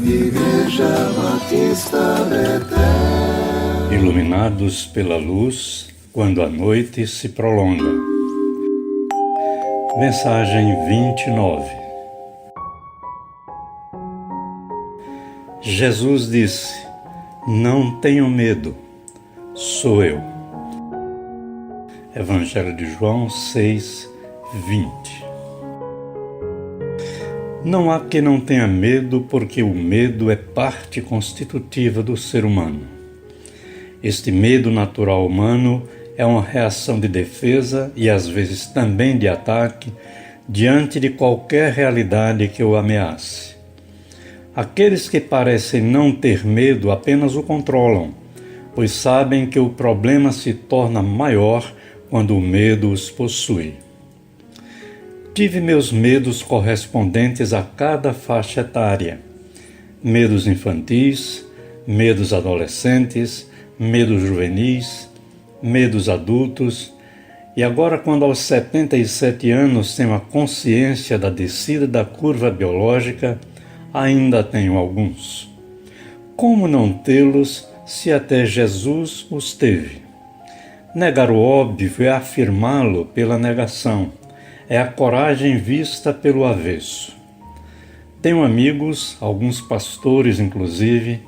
Igreja Batista Betel. Iluminados pela luz, quando a noite se prolonga. Mensagem 29. Jesus disse: não tenham medo, sou eu. Evangelho de João 6:20. Não há quem não tenha medo, porque o medo é parte constitutiva do ser humano. Este medo natural humano é uma reação de defesa e às vezes também de ataque diante de qualquer realidade que o ameace. Aqueles que parecem não ter medo apenas o controlam, pois sabem que o problema se torna maior quando o medo os possui. Tive meus medos correspondentes a cada faixa etária. Medos infantis, medos adolescentes, medos juvenis, medos adultos, e agora, quando aos 77 anos tenho a consciência da descida da curva biológica, ainda tenho alguns. Como não tê-los se até Jesus os teve? Negar o óbvio é afirmá-lo pela negação. É a coragem vista pelo avesso. Tenho amigos, alguns pastores inclusive,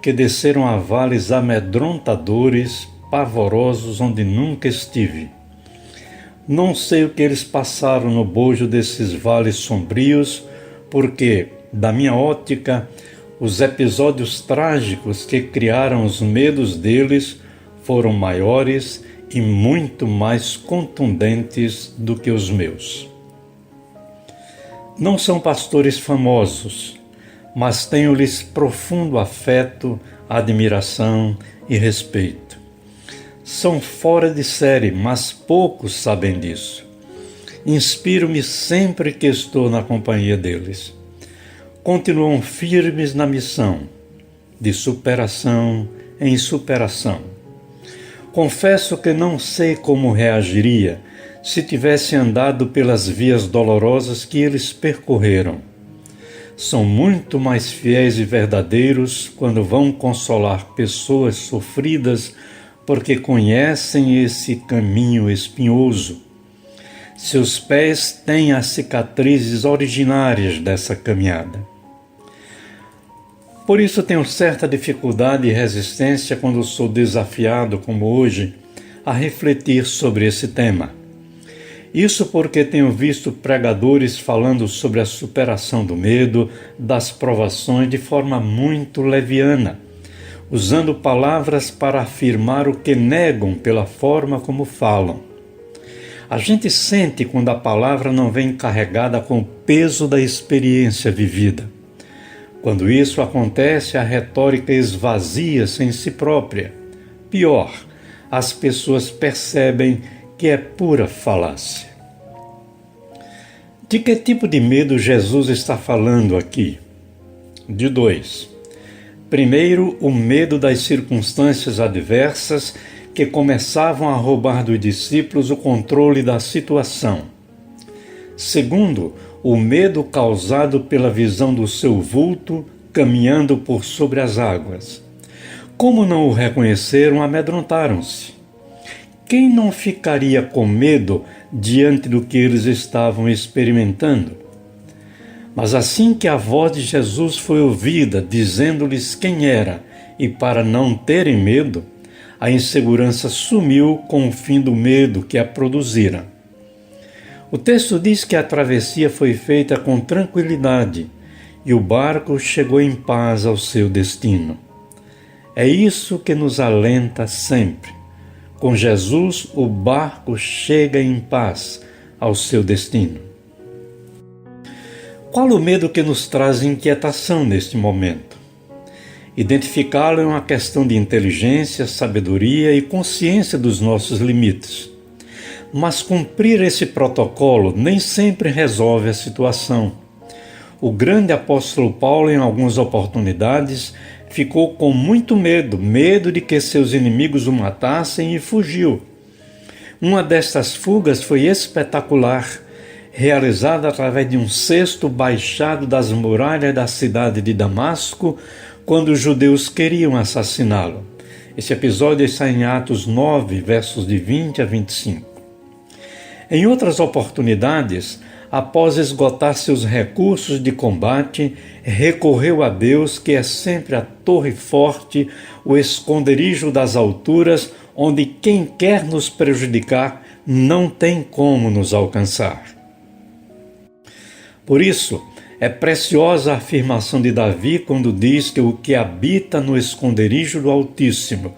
que desceram a vales amedrontadores, pavorosos, onde nunca estive. Não sei o que eles passaram no bojo desses vales sombrios, porque, da minha ótica, os episódios trágicos que criaram os medos deles foram maiores e muito mais contundentes do que os meus. Não são pastores famosos, mas tenho-lhes profundo afeto, admiração e respeito. São fora de série, mas poucos sabem disso. Inspiro-me sempre que estou na companhia deles. Continuam firmes na missão, de superação em superação. Confesso que não sei como reagiria se tivesse andado pelas vias dolorosas que eles percorreram. São muito mais fiéis e verdadeiros quando vão consolar pessoas sofridas porque conhecem esse caminho espinhoso. Seus pés têm as cicatrizes originárias dessa caminhada. Por isso tenho certa dificuldade e resistência quando sou desafiado, como hoje, a refletir sobre esse tema. Isso porque tenho visto pregadores falando sobre a superação do medo, das provações de forma muito leviana, usando palavras para afirmar o que negam pela forma como falam. A gente sente quando a palavra não vem carregada com o peso da experiência vivida. Quando isso acontece, a retórica esvazia-se em si própria. Pior, as pessoas percebem que é pura falácia. De que tipo de medo Jesus está falando aqui? De dois. Primeiro, o medo das circunstâncias adversas que começavam a roubar dos discípulos o controle da situação. Segundo, o medo causado pela visão do seu vulto caminhando por sobre as águas. Como não o reconheceram, amedrontaram-se. Quem não ficaria com medo diante do que eles estavam experimentando? Mas assim que a voz de Jesus foi ouvida, dizendo-lhes quem era, e para não terem medo, a insegurança sumiu com o fim do medo que a produzira. O texto diz que a travessia foi feita com tranquilidade e o barco chegou em paz ao seu destino. É isso que nos alenta sempre. Com Jesus, o barco chega em paz ao seu destino. Qual o medo que nos traz inquietação neste momento? Identificá-lo é uma questão de inteligência, sabedoria e consciência dos nossos limites. Mas cumprir esse protocolo nem sempre resolve a situação. O grande apóstolo Paulo, em algumas oportunidades, ficou com muito medo de que seus inimigos o matassem e fugiu. Uma destas fugas foi espetacular. realizada através de um cesto baixado das muralhas da cidade de Damasco, quando os judeus queriam assassiná-lo. Esse episódio está em Atos 9, versos de 20 a 25. Em outras oportunidades, após esgotar seus recursos de combate, recorreu a Deus, que é sempre a torre forte, o esconderijo das alturas, onde quem quer nos prejudicar não tem como nos alcançar. Por isso, é preciosa a afirmação de Davi quando diz que o que habita no esconderijo do Altíssimo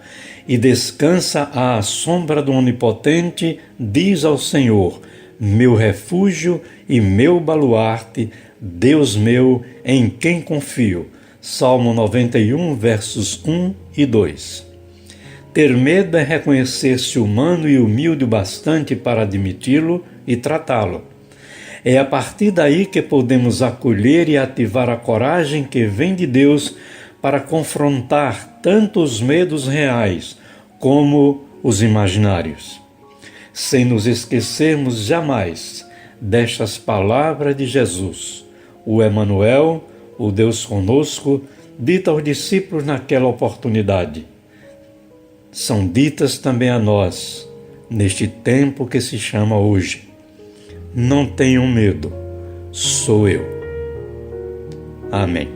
e descansa à sombra do Onipotente, diz ao Senhor: meu refúgio e meu baluarte, Deus meu, em quem confio. Salmo 91, versos 1 e 2. Ter medo é reconhecer-se humano e humilde o bastante para admiti-lo e tratá-lo. É a partir daí que podemos acolher e ativar a coragem que vem de Deus para confrontar tanto os medos reais como os imaginários, sem nos esquecermos jamais destas palavras de Jesus, o Emanuel, o Deus conosco, dita aos discípulos naquela oportunidade. São ditas também a nós, neste tempo que se chama hoje. Não tenham medo, sou eu. Amém.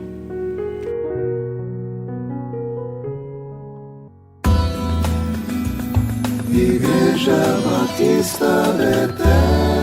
Igreja Batista Betel.